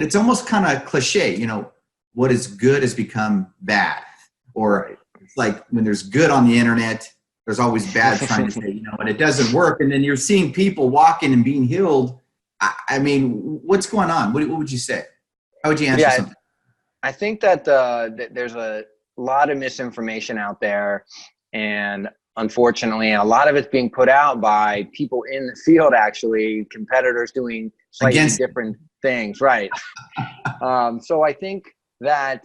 it's almost kind of cliche, what is good has become bad. Or it's like when there's good on the internet, there's always bad trying to say, and it doesn't work. And then you're seeing people walking and being healed. I mean, what's going on? What would you say? How would you answer something? I think that there's a lot of misinformation out there, and unfortunately, a lot of it's being put out by people in the field, actually, competitors doing slightly different things, right? So I think that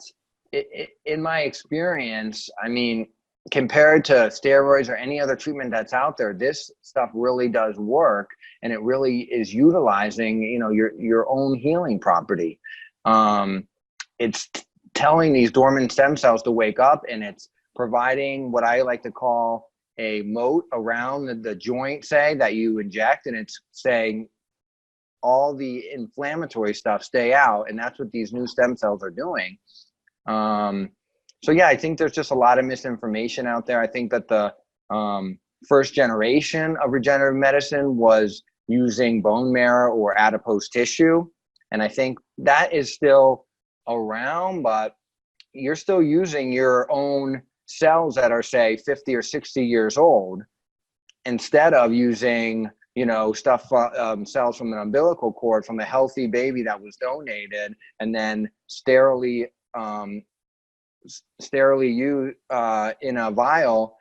in my experience, I mean, compared to steroids or any other treatment that's out there, this stuff really does work, and it really is utilizing, your own healing property. It's telling these dormant stem cells to wake up, and it's providing what I like to call a moat around the joint, say, that you inject, and it's saying all the inflammatory stuff stay out, and that's what these new stem cells are doing. So yeah, I think there's just a lot of misinformation out there. I think that the first generation of regenerative medicine was using bone marrow or adipose tissue, and I think that is still around, but you're still using your own cells that are, say, 50 or 60 years old, instead of using, cells from an umbilical cord from a healthy baby that was donated and then sterilely used in a vial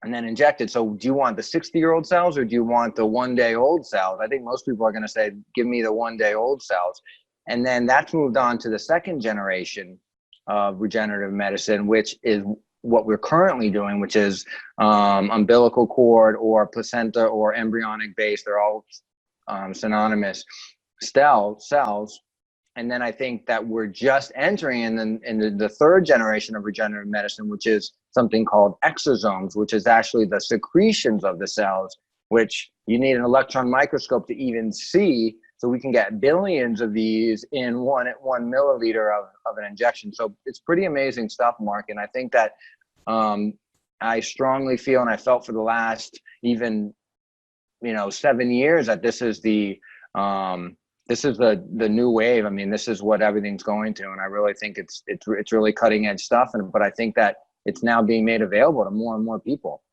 and then injected. So do you want the 60-year-old cells, or do you want the one-day-old cells? I think most people are going to say, give me the one-day-old cells. And then that's moved on to the second generation of regenerative medicine, which is what we're currently doing, which is umbilical cord or placenta or embryonic base. They're all synonymous cells. And then I think that we're just entering in the third generation of regenerative medicine, which is something called exosomes, which is actually the secretions of the cells, which you need an electron microscope to even see. So we can get billions of these in one milliliter of an injection. So it's pretty amazing stuff, Mark. And I think that I strongly feel, and I felt for the last even 7 years, that this is the new wave. I mean, this is what everything's going to, and I really think it's really cutting edge stuff. But I think that it's now being made available to more and more people.